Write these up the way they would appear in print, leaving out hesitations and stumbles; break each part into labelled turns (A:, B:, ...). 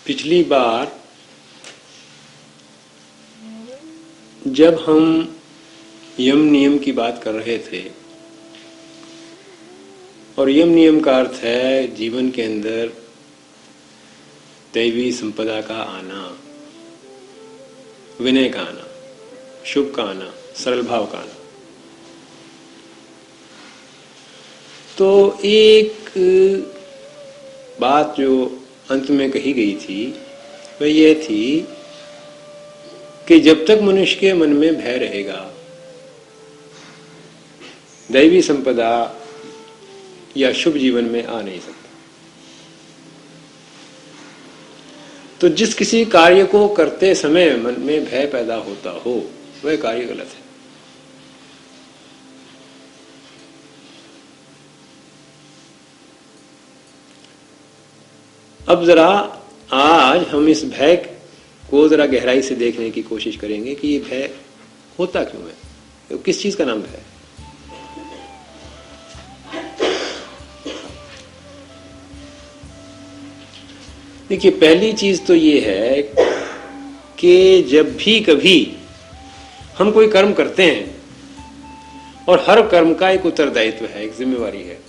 A: पिछली बार जब हम यम नियम की बात कर रहे थे, और यम नियम का अर्थ है जीवन के अंदर दैवी संपदा का आना, विनय का आना, शुभ का आना, सरल भाव का आना। तो एक बात जो अंत में कही गई थी वह यह थी कि जब तक मनुष्य के मन में भय रहेगा, दैवी संपदा या शुभ जीवन में आ नहीं सकता। तो जिस किसी कार्य को करते समय मन में भय पैदा होता हो वह कार्य गलत है। अब जरा आज हम इस भय को जरा गहराई से देखने की कोशिश करेंगे कि ये भय होता क्यों है, तो किस चीज का नाम भय है। देखिए, पहली चीज तो ये है कि जब भी कभी हम कोई कर्म करते हैं, और हर कर्म का एक उत्तरदायित्व है, एक जिम्मेवारी है।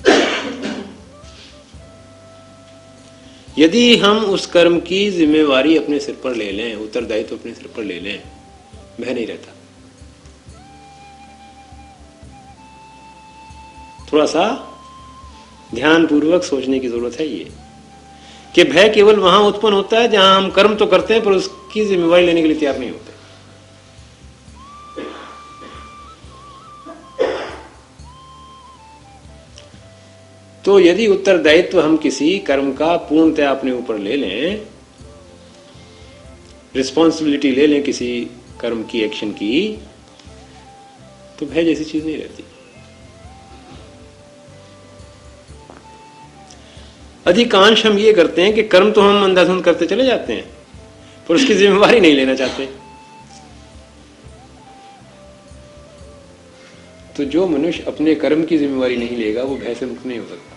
A: यदि हम उस कर्म की जिम्मेवारी अपने सिर पर ले लें, उत्तरदायित्व अपने सिर पर ले लें, भय नहीं रहता। थोड़ा सा ध्यानपूर्वक सोचने की जरूरत है ये कि भय केवल वहां उत्पन्न होता है जहां हम कर्म तो करते हैं पर उसकी जिम्मेवारी लेने के लिए तैयार नहीं होते। तो यदि उत्तरदायित्व हम किसी कर्म का पूर्णतया अपने ऊपर ले लें, रिस्पॉन्सिबिलिटी ले लें किसी कर्म की, एक्शन की, तो भय जैसी चीज नहीं रहती। अधिकांश हम ये करते हैं कि कर्म तो हम अंधाधुंध करते चले जाते हैं पर उसकी जिम्मेवारी नहीं लेना चाहते। तो जो मनुष्य अपने कर्म की जिम्मेवारी नहीं लेगा वो भय से मुक्त नहीं हो सकता।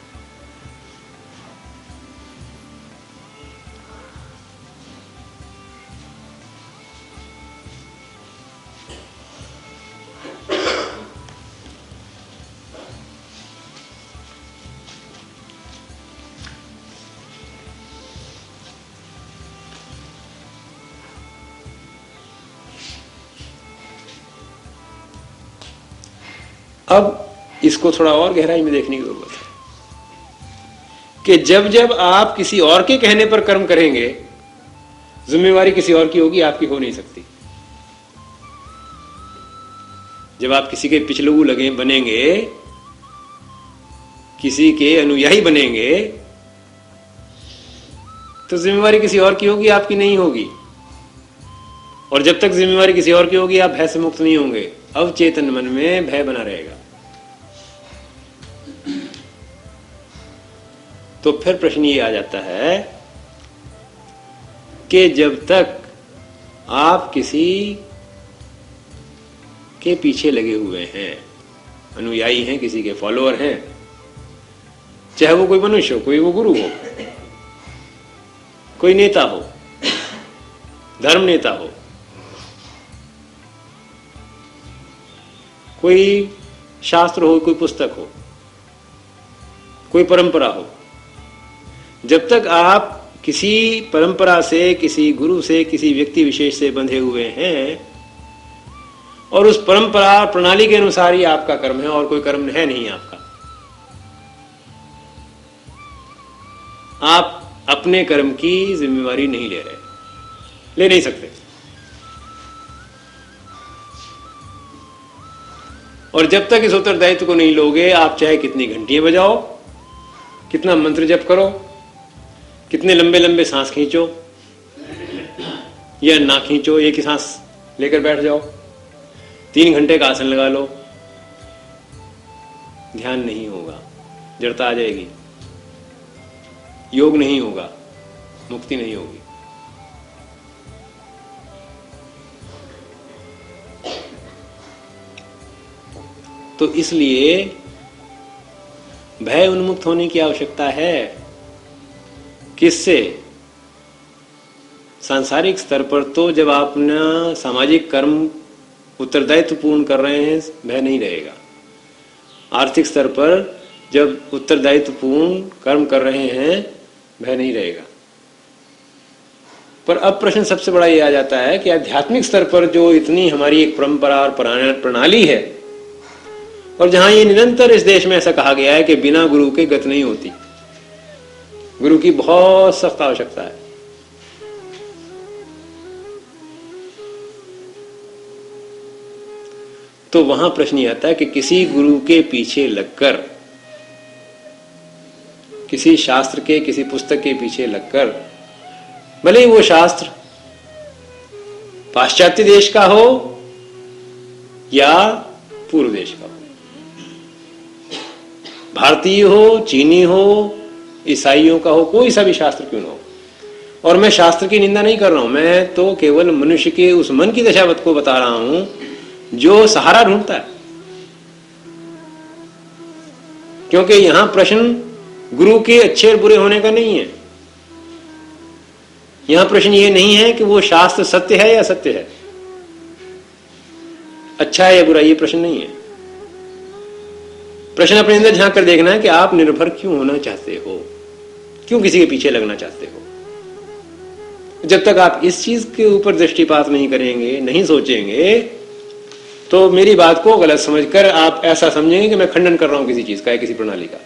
A: अब इसको थोड़ा और गहराई में देखने की जरूरत है कि जब जब आप किसी और के कहने पर कर्म करेंगे, जिम्मेवारी किसी और की होगी, आपकी हो नहीं सकती। जब आप किसी के पिछलू लगे बनेंगे, किसी के अनुयायी बनेंगे, तो जिम्मेवारी किसी और की होगी, आपकी नहीं होगी। और जब तक जिम्मेवारी किसी और की होगी आप भय से मुक्त नहीं होंगे। अवचेतन मन में भय बना रहेगा। तो फिर प्रश्न ये आ जाता है कि जब तक आप किसी के पीछे लगे हुए हैं, अनुयायी हैं, किसी के फॉलोअर हैं, चाहे वो कोई मनुष्य हो, कोई वो गुरु हो, कोई नेता हो, धर्म नेता हो, कोई शास्त्र हो, कोई पुस्तक हो, कोई परंपरा हो, जब तक आप किसी परंपरा से, किसी गुरु से, किसी व्यक्ति विशेष से बंधे हुए हैं और उस परंपरा प्रणाली के अनुसार ही आपका कर्म है और कोई कर्म है नहीं आपका, आप अपने कर्म की जिम्मेवारी नहीं ले रहे, ले नहीं सकते। और जब तक इस उत्तरदायित्व को नहीं लोगे, आप चाहे कितनी घंटियां बजाओ, कितना मंत्र जप करो, कितने लंबे लंबे सांस खींचो या ना खींचो, एक ही सांस लेकर बैठ जाओ, 3 घंटे का आसन लगा लो, ध्यान नहीं होगा, जड़ता आ जाएगी, योग नहीं होगा, मुक्ति नहीं होगी। तो इसलिए भय उन्मुक्त होने की आवश्यकता है। किससे? सांसारिक स्तर पर तो जब आप अपना सामाजिक कर्म उत्तरदायित्व पूर्ण कर रहे हैं, भय नहीं रहेगा। आर्थिक स्तर पर जब उत्तरदायित्व पूर्ण कर्म कर रहे हैं, भय नहीं रहेगा। पर अब प्रश्न सबसे बड़ा ये आ जाता है कि आध्यात्मिक स्तर पर जो इतनी हमारी एक परंपरा और प्रणाली है, और जहां ये निरंतर इस देश में ऐसा कहा गया है कि बिना गुरु के गति नहीं होती, गुरु की बहुत सख्त आवश्यकता है, तो वहां प्रश्न ये आता है कि किसी गुरु के पीछे लगकर, किसी शास्त्र के, किसी पुस्तक के पीछे लगकर, भले ही वो शास्त्र पाश्चात्य देश का हो या पूर्व देश का हो, भारतीय हो, चीनी हो, ईसाइयों का हो, कोई सा भी शास्त्र क्यों ना हो। और मैं शास्त्र की निंदा नहीं कर रहा हूं, मैं तो केवल मनुष्य के उस मन की दशावत को बता रहा हूं जो सहारा ढूंढता है। क्योंकि यहां प्रश्न गुरु के अच्छे और बुरे होने का नहीं है, यहां प्रश्न ये नहीं है कि वो शास्त्र सत्य है या असत्य है, अच्छा है या बुरा, ये प्रश्न नहीं है। प्रश्न अपने अंदर झांक कर देखना है कि आप निर्भर क्यों होना चाहते हो, क्यों किसी के पीछे लगना चाहते हो। जब तक आप इस चीज के ऊपर दृष्टिपात नहीं करेंगे, नहीं सोचेंगे, तो मेरी बात को गलत समझकर आप ऐसा समझेंगे कि मैं खंडन कर रहा हूं किसी चीज का या किसी प्रणाली का।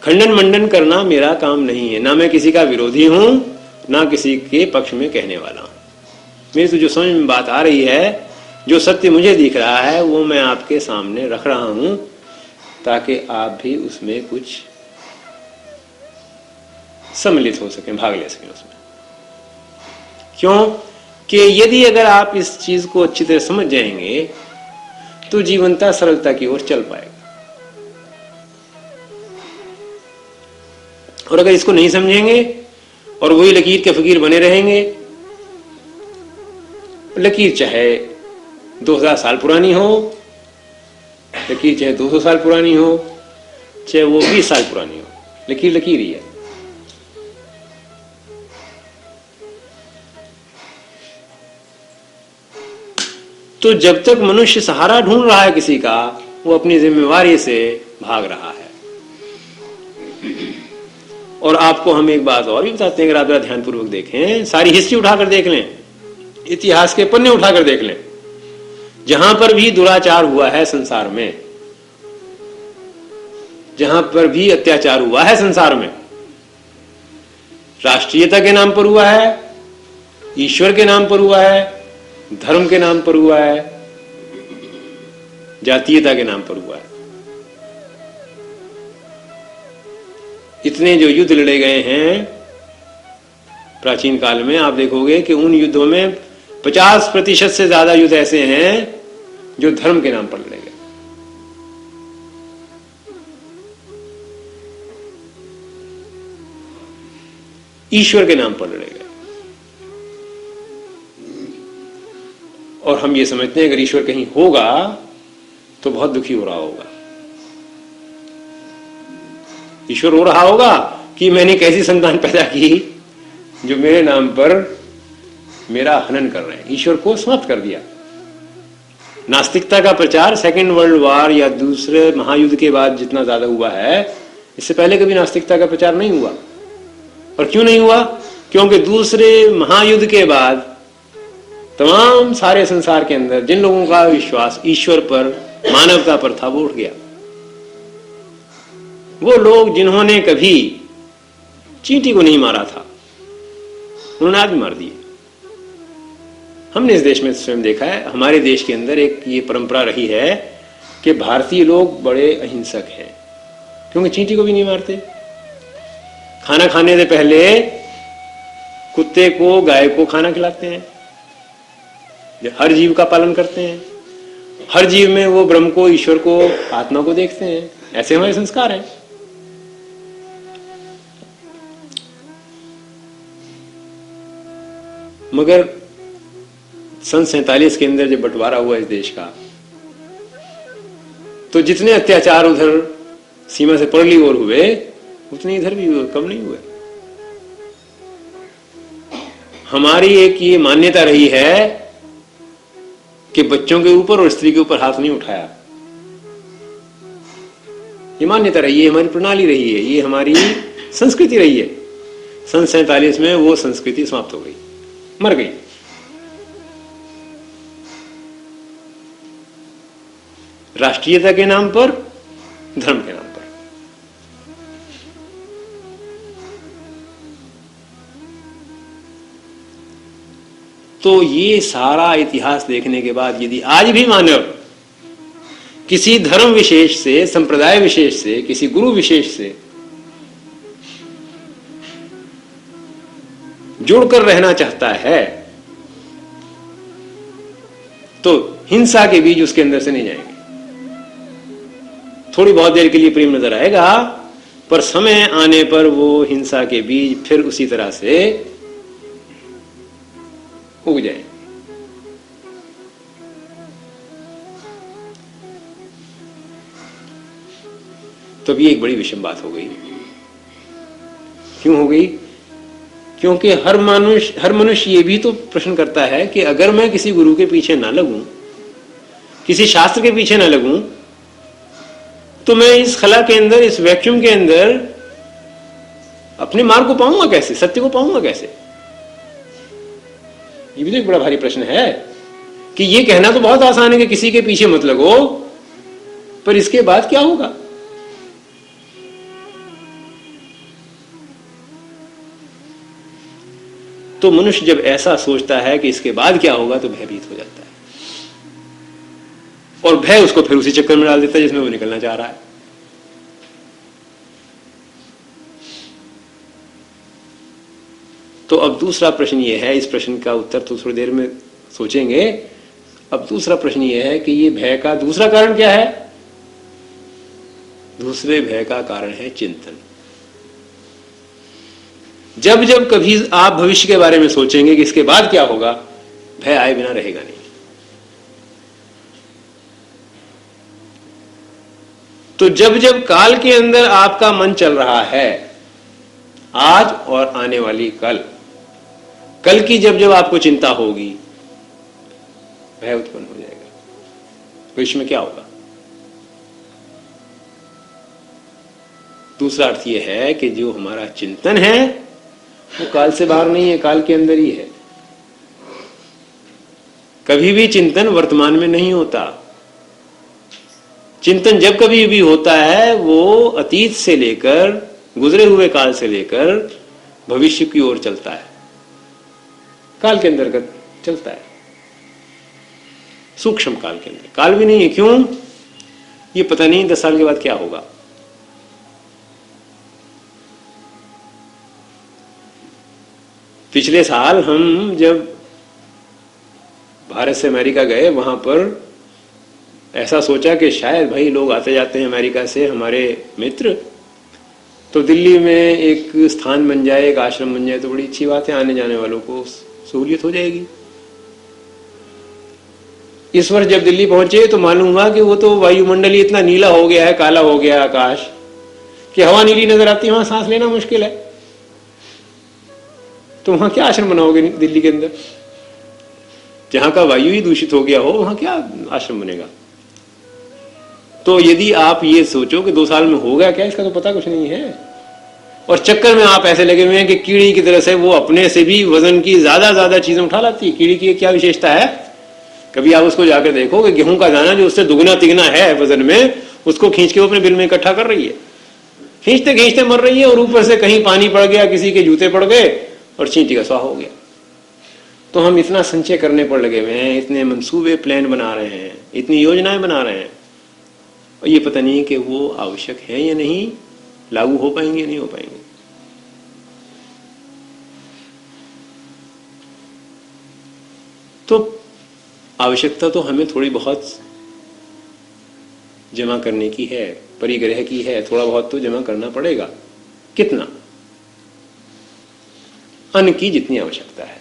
A: खंडन मंडन करना मेरा काम नहीं है, ना मैं किसी का विरोधी हूं, ना किसी के पक्ष में कहने वाला हूं। मेरी तो जो समझ में बात आ रही है, जो सत्य मुझे दिख रहा है, वो मैं आपके सामने रख रहा हूं, ताकि आप भी उसमें कुछ सम्मिलित हो सकें, भाग ले सकें उसमें। क्यों कि यदि अगर आप इस चीज को अच्छी तरह समझ जाएंगे तो जीवनता सरलता की ओर चल पाएगा। और अगर इसको नहीं समझेंगे और वही लकीर के फकीर बने रहेंगे, लकीर चाहे 2000 साल पुरानी हो, लकीर चाहे 200 साल पुरानी हो, चाहे वो 20 साल पुरानी हो, लकीर लकीर ही है। तो जब तक मनुष्य सहारा ढूंढ रहा है किसी का, वो अपनी जिम्मेवारी से भाग रहा है। और आपको हम एक बात और भी बताते हैं, अगर आप ध्यानपूर्वक देखें, सारी हिस्ट्री उठाकर देख लें, इतिहास के पन्ने उठाकर देख लें, जहां पर भी दुराचार हुआ है संसार में, जहां पर भी अत्याचार हुआ है संसार में, राष्ट्रीयता के नाम पर हुआ है, ईश्वर के नाम पर हुआ है, धर्म के नाम पर हुआ है, जातीयता के नाम पर हुआ है। इतने जो युद्ध लड़े गए हैं प्राचीन काल में, आप देखोगे कि उन युद्धों में 50% से ज्यादा युद्ध ऐसे हैं जो धर्म के नाम पर लड़े गए। ईश्वर के नाम पर लड़े गए। और हम ये समझते हैं अगर ईश्वर कहीं होगा तो बहुत दुखी हो रहा होगा। ईश्वर रो रहा होगा कि मैंने कैसी संतान पैदा की जो मेरे नाम पर मेरा हनन कर रहे हैं। ईश्वर को समाप्त कर दिया। नास्तिकता का प्रचार सेकेंड वर्ल्ड वॉर या दूसरे महायुद्ध के बाद जितना ज्यादा हुआ है, इससे पहले कभी नास्तिकता का प्रचार नहीं हुआ। और क्यों नहीं हुआ? क्योंकि दूसरे महायुद्ध के बाद तमाम सारे संसार के अंदर जिन लोगों का विश्वास ईश्वर पर, मानवता पर था, वो उठ गया। वो लोग जिन्होंने कभी चींटी को नहीं मारा था, उन्होंने आज मार दिए। हमने इस देश में स्वयं देखा है, हमारे देश के अंदर एक ये परंपरा रही है कि भारतीय लोग बड़े अहिंसक हैं, क्योंकि चींटी को भी नहीं मारते। खाना खाने से पहले कुत्ते को, गाय को खाना खिलाते हैं, हर जीव का पालन करते हैं, हर जीव में वो ब्रह्म को, ईश्वर को, आत्मा को देखते हैं। ऐसे हमारे संस्कार हैं। मगर सन 47 के अंदर जब बंटवारा हुआ इस देश का, तो जितने अत्याचार उधर सीमा से परली ओर हुए, उतने इधर भी कम नहीं हुए। हमारी एक ये मान्यता रही है कि बच्चों के ऊपर और स्त्री के ऊपर हाथ नहीं उठाया। ये मान्यता रही है, हमारी प्रणाली रही है, ये हमारी संस्कृति रही है। सन 47 में वो संस्कृति समाप्त हो गई, मर गई। राष्ट्रीयता के नाम पर, धर्म के नाम पर। तो ये सारा इतिहास देखने के बाद यदि आज भी मानव किसी धर्म विशेष से, संप्रदाय विशेष से, किसी गुरु विशेष से जुड़कर रहना चाहता है तो हिंसा के बीज उसके अंदर से नहीं जाएंगे। थोड़ी बहुत देर के लिए प्रेम नजर आएगा, पर समय आने पर वो हिंसा के बीज फिर उसी तरह से उग जाए। तो भी एक बड़ी विषम बात हो गई। क्यों हो गई? क्योंकि हर मनुष्य ये भी तो प्रश्न करता है कि अगर मैं किसी गुरु के पीछे ना लगूं, किसी शास्त्र के पीछे ना लगूं, तो मैं इस खला के अंदर, इस वैक्यूम के अंदर अपने मार्ग को पाऊंगा कैसे, सत्य को पाऊंगा कैसे? ये भी तो एक बड़ा भारी प्रश्न है कि ये कहना तो बहुत आसान है कि किसी के पीछे मत लगो, पर इसके बाद क्या होगा? तो मनुष्य जब ऐसा सोचता है कि इसके बाद क्या होगा तो भयभीत हो जाता है, और भय उसको फिर उसी चक्कर में डाल देता है जिसमें वो निकलना चाह रहा है। तो अब दूसरा प्रश्न ये है, इस प्रश्न का उत्तर तो थोड़ी देर में सोचेंगे। अब दूसरा प्रश्न ये है कि ये भय का दूसरा कारण क्या है? दूसरे भय का कारण है चिंतन। जब जब कभी आप भविष्य के बारे में सोचेंगे कि इसके बाद क्या होगा, भय आए बिना रहेगा नहीं। तो जब जब काल के अंदर आपका मन चल रहा है, आज और आने वाली कल की जब जब आपको चिंता होगी, भय उत्पन्न हो जाएगा। भविष्य में क्या होगा? दूसरा अर्थ यह है कि जो हमारा चिंतन है वो काल से बाहर नहीं है, काल के अंदर ही है। कभी भी चिंतन वर्तमान में नहीं होता। चिंतन जब कभी भी होता है वो अतीत से लेकर, गुजरे हुए काल से लेकर भविष्य की ओर चलता है, काल के अंतर्गत चलता है, सूक्ष्म काल के अंदर। काल भी नहीं है, क्यों? ये पता नहीं 10 साल के बाद क्या होगा। पिछले साल हम जब भारत से अमेरिका गए, वहां पर ऐसा सोचा कि शायद भाई लोग आते जाते हैं अमेरिका से, हमारे मित्र, तो दिल्ली में एक स्थान बन जाए, एक आश्रम बन जाए तो बड़ी अच्छी बात है, आने जाने वालों को सहूलियत हो जाएगी। इस वर्ष जब दिल्ली पहुंचे तो मालूम हुआ कि वो तो वायुमंडल ही इतना नीला हो गया है, काला हो गया आकाश, कि हवा नीली नजर आती है, वहां सांस लेना मुश्किल है। तो वहां क्या आश्रम बनाओगे दिल्ली के अंदर? जहां का वायु ही दूषित हो गया हो, वहां क्या आश्रम बनेगा? तो यदि आप ये सोचो कि 2 साल में होगा क्या, इसका तो पता कुछ नहीं है, और चक्कर में आप ऐसे लगे हुए हैं कि कीड़ी की तरह से वो अपने से भी वजन की ज्यादा चीजें उठा लाती है। कीड़ी की क्या विशेषता है? कभी आप उसको जाकर देखो कि गेहूं का दाना जो उससे दुगना तिगना है वजन में, उसको खींच के वो अपने बिल में इकट्ठा कर रही है, खींचते खींचते मर रही है, और ऊपर से कहीं पानी पड़ गया, किसी के जूते पड़ गए और चींटी का स्वाह हो गया। तो हम इतना संचय करने पर लगे हुए हैं, इतने मंसूबे प्लान बना रहे हैं, इतनी योजनाएं बना रहे हैं, और ये पता नहीं कि वो आवश्यक है या नहीं, लागू हो पाएंगे या नहीं हो पाएंगे। तो आवश्यकता तो हमें थोड़ी बहुत जमा करने की है, परिग्रह की है, थोड़ा बहुत तो जमा करना पड़ेगा। कितना? अन्न की जितनी आवश्यकता है,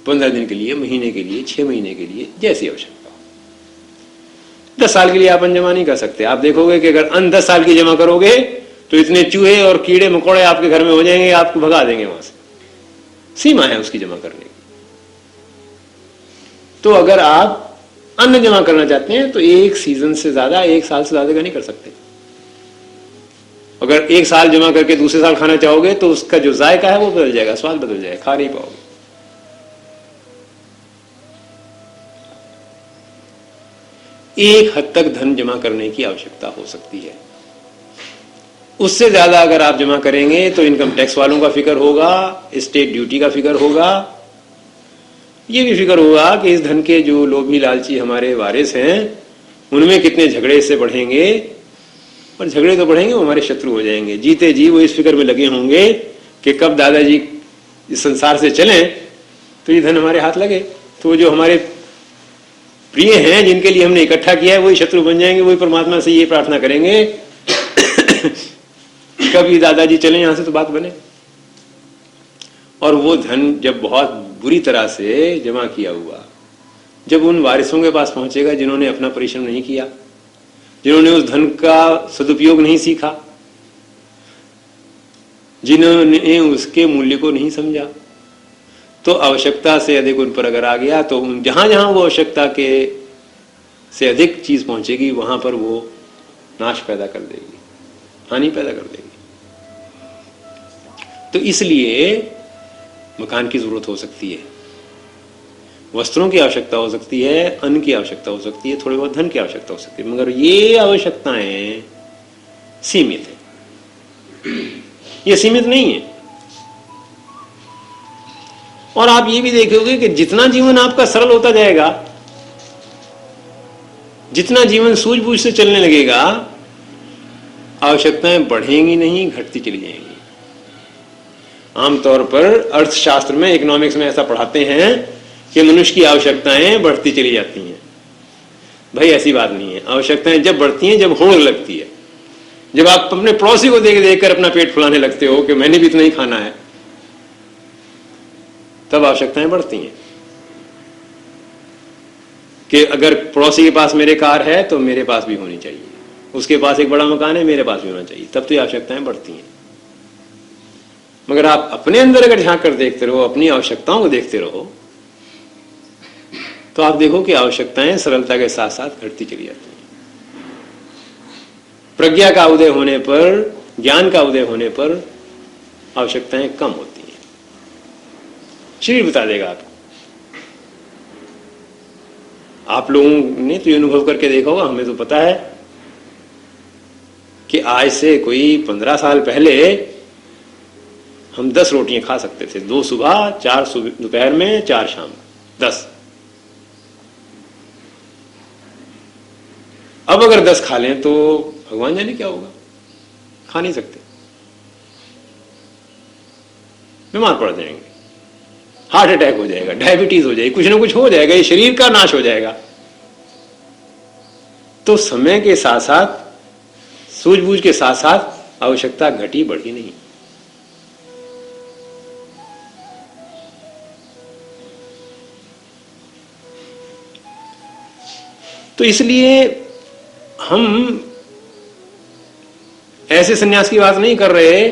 A: 15 दिन के लिए, महीने के लिए, 6 महीने के लिए, जैसी आवश्यकता हो। 10 साल के लिए आप अन्न जमा नहीं कर सकते। आप देखोगे कि अगर अन्न 10 साल की जमा करोगे तो इतने चूहे और कीड़े मकोड़े आपके घर में हो जाएंगे, आपको भगा देंगे वहां से। सीमा है उसकी जमा करने की। तो अगर आप अन्न जमा करना चाहते हैं तो एक सीजन से ज्यादा, एक साल से ज्यादा का नहीं कर सकते। अगर एक साल जमा करके दूसरे साल खाना चाहोगे तो उसका जो जायका है वो बदल जाएगा, स्वाद बदल जाएगा, खा नहीं पाओगे। एक हद तक धन जमा करने की आवश्यकता हो सकती है। उससे ज्यादा अगर आप जमा करेंगे तो इनकम टैक्स वालों का फिक्र होगा, स्टेट ड्यूटी का फिक्र होगा, ये भी फिक्र होगा कि इस धन के जो लोभी लालची हमारे वारिस हैं उनमें कितने झगड़े इससे बढ़ेंगे। और झगड़े तो बढ़ेंगे, वो हमारे शत्रु हो जाएंगे। जीते जी वो इस फिक्र में लगे होंगे कि कब दादाजी इस संसार से चलें तो ये धन हमारे हाथ लगे। तो जो हमारे प्रिय हैं, जिनके लिए हमने इकट्ठा किया है, वही शत्रु बन जाएंगे। वही परमात्मा से ये प्रार्थना करेंगे कभी दादाजी चले यहां से तो बात बने। और वो धन जब बहुत बुरी तरह से जमा किया हुआ जब उन वारिसों के पास पहुंचेगा जिन्होंने अपना परिश्रम नहीं किया, जिन्होंने उस धन का सदुपयोग नहीं सीखा, जिन्होंने उसके मूल्य को नहीं समझा, तो आवश्यकता से अधिक उन पर अगर आ गया तो जहां जहां वो आवश्यकता के से अधिक चीज पहुंचेगी वहां पर वो नाश पैदा कर देगी, हानि पैदा कर देगी। तो इसलिए मकान की जरूरत हो सकती है, वस्त्रों की आवश्यकता हो सकती है, अन्न की आवश्यकता हो सकती है, थोड़ी बहुत धन की आवश्यकता हो सकती है, मगर ये आवश्यकताएं सीमित है, ये सीमित नहीं है। और आप ये भी देखोगे कि जितना जीवन आपका सरल होता जाएगा, जितना जीवन सूझबूझ से चलने लगेगा, आवश्यकताएं बढ़ेंगी नहीं, घटती चली जाएंगी। आमतौर पर अर्थशास्त्र में, इकोनॉमिक्स में ऐसा पढ़ाते हैं कि मनुष्य की आवश्यकताएं बढ़ती चली जाती हैं। भाई ऐसी बात नहीं है। आवश्यकताएं जब बढ़ती हैं जब होड़ लगती है, जब आप अपने पड़ोसी को देख देख कर अपना पेट फुलाने लगते हो कि मैंने भी इतना ही खाना है, तब आवश्यकताएं बढ़ती हैं। कि अगर पड़ोसी के पास मेरे कार है तो मेरे पास भी होनी चाहिए, उसके पास एक बड़ा मकान है मेरे पास भी होना चाहिए, तब तो ये आवश्यकताएं बढ़ती हैं। मगर आप अपने अंदर अगर झांक कर देखते रहो, अपनी आवश्यकताओं को देखते रहो, तो आप देखो कि आवश्यकताएं सरलता के साथ साथ घटती चली जाती हैं। प्रज्ञा का उदय होने पर, ज्ञान का उदय होने पर आवश्यकताएं कम होती हैं। शरीर बता देगा आपको। आप लोगों ने तो ये अनुभव करके देखा होगा, हमें तो पता है कि आज से कोई 15 साल पहले हम 10 रोटियां खा सकते थे, 2 सुबह, 4 दोपहर में, 4 शाम, 10। अब अगर 10 खा लें तो भगवान जाने क्या होगा, खा नहीं सकते, बीमार पड़ जाएंगे, हार्ट अटैक हो जाएगा, डायबिटीज हो जाएगी, कुछ ना कुछ हो जाएगा, ये शरीर का नाश हो जाएगा। तो समय के साथ साथ, सूझबूझ के साथ साथ आवश्यकता घटी बढ़ी नहीं। तो इसलिए हम ऐसे सन्यास की बात नहीं कर रहे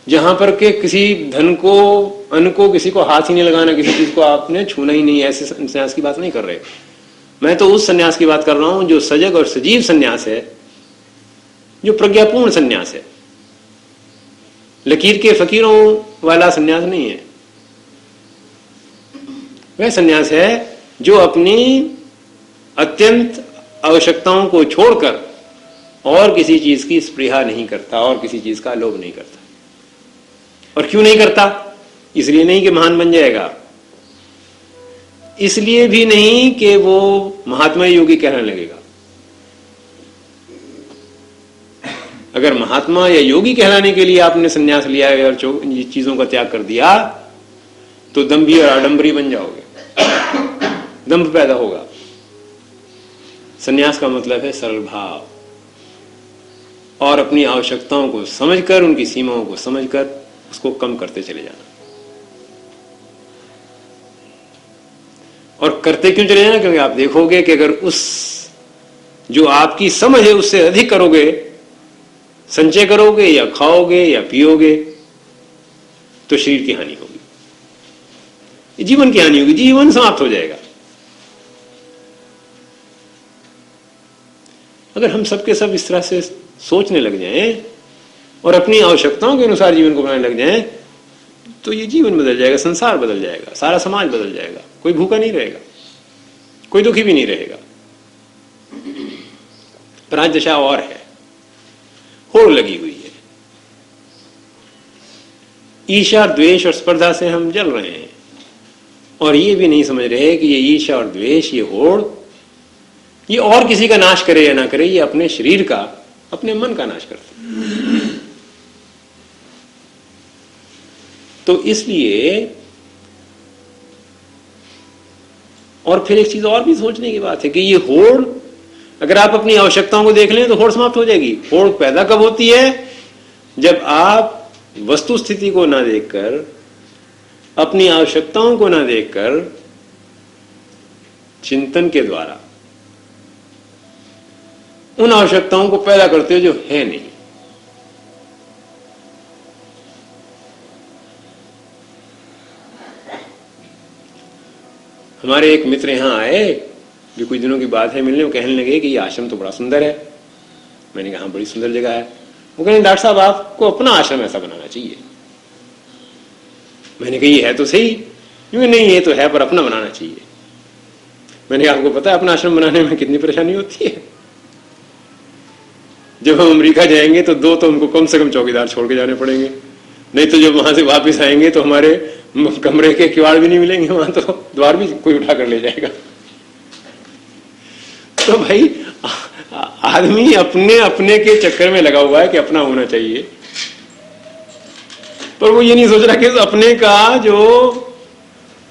A: जहां पर के किसी धन को, अन्न को किसी को हाथ ही नहीं लगाना, किसी चीज को आपने छूना ही नहीं, ऐसे सन्यास की बात नहीं कर रहे। मैं तो उस सन्यास की बात कर रहा हूं जो सजग और सजीव सन्यास है, जो प्रज्ञापूर्ण सन्यास है, लकीर के फकीरों वाला सन्यास नहीं है। वह सन्यास है जो अपनी अत्यंत आवश्यकताओं को छोड़कर और किसी चीज की स्पृहा नहीं करता और किसी चीज का लोभ नहीं करता। और क्यों नहीं करता? इसलिए नहीं कि महान बन जाएगा, इसलिए भी नहीं कि वो महात्मा योगी कहने लगेगा। अगर महात्मा या योगी कहलाने के लिए आपने संन्यास लिया है और चीजों का त्याग कर दिया तो दंभी और आडंबरी बन जाओगे, दंभ पैदा होगा। संन्यास का मतलब है सरल भाव और अपनी आवश्यकताओं को समझकर, उनकी सीमाओं को समझकर उसको कम करते चले जाना। और करते क्यों चले जाना? क्योंकि आप देखोगे कि अगर उस जो आपकी समझ है उससे अधिक करोगे, संचय करोगे या खाओगे या पियोगे, तो शरीर की हानि होगी, जीवन की हानि होगी, जीवन समाप्त हो जाएगा। अगर हम सबके सब इस तरह से सोचने लग जाएं और अपनी आवश्यकताओं के अनुसार जीवन को बनाने लग जाएं, तो ये जीवन बदल जाएगा, संसार बदल जाएगा, सारा समाज बदल जाएगा। कोई भूखा नहीं रहेगा, कोई दुखी भी नहीं रहेगा। पर आज दशा और है, होड़ लगी हुई है। ईर्ष्या, द्वेष और स्पर्धा से हम जल रहे हैं और ये भी नहीं समझ रहे कि ये ईर्ष्या और द्वेष, ये होड़, ये और किसी का नाश करे या ना करे, ये अपने शरीर का, अपने मन का नाश करते हैं। तो इसलिए, और फिर एक चीज और भी सोचने की बात है कि ये होड़, अगर आप अपनी आवश्यकताओं को देख लें तो होड़ समाप्त हो जाएगी। होड़ पैदा कब होती है? जब आप वस्तु स्थिति को ना देखकर, अपनी आवश्यकताओं को ना देखकर, चिंतन के द्वारा उन आवश्यकताओं को पैदा करते हो जो है नहीं। हमारे एक मित्र यहां आए, जो कुछ दिनों की बात है, मिलने, वो कहने लगे कि ये आश्रम तो बड़ा सुंदर है। मैंने कहा बड़ी सुंदर जगह है। वो कहने डॉक्टर साहब आपको अपना आश्रम ऐसा बनाना चाहिए। मैंने कहा ये है तो सही, क्योंकि नहीं ये तो है पर अपना बनाना चाहिए। मैंने कहा आपको पता है अपना आश्रम बनाने में कितनी परेशानी होती है? जब हम अमेरिका जाएंगे तो 2 तो हमको कम से कम चौकीदार छोड़ के जाने पड़ेंगे, नहीं तो जब वहां से वापस आएंगे तो हमारे कमरे के किवाड़ भी नहीं मिलेंगे, वहां तो द्वार भी कोई उठा कर ले जाएगा। तो भाई आदमी अपने अपने के चक्कर में लगा हुआ है कि अपना होना चाहिए, पर वो ये नहीं सोच रहा कि अपने का जो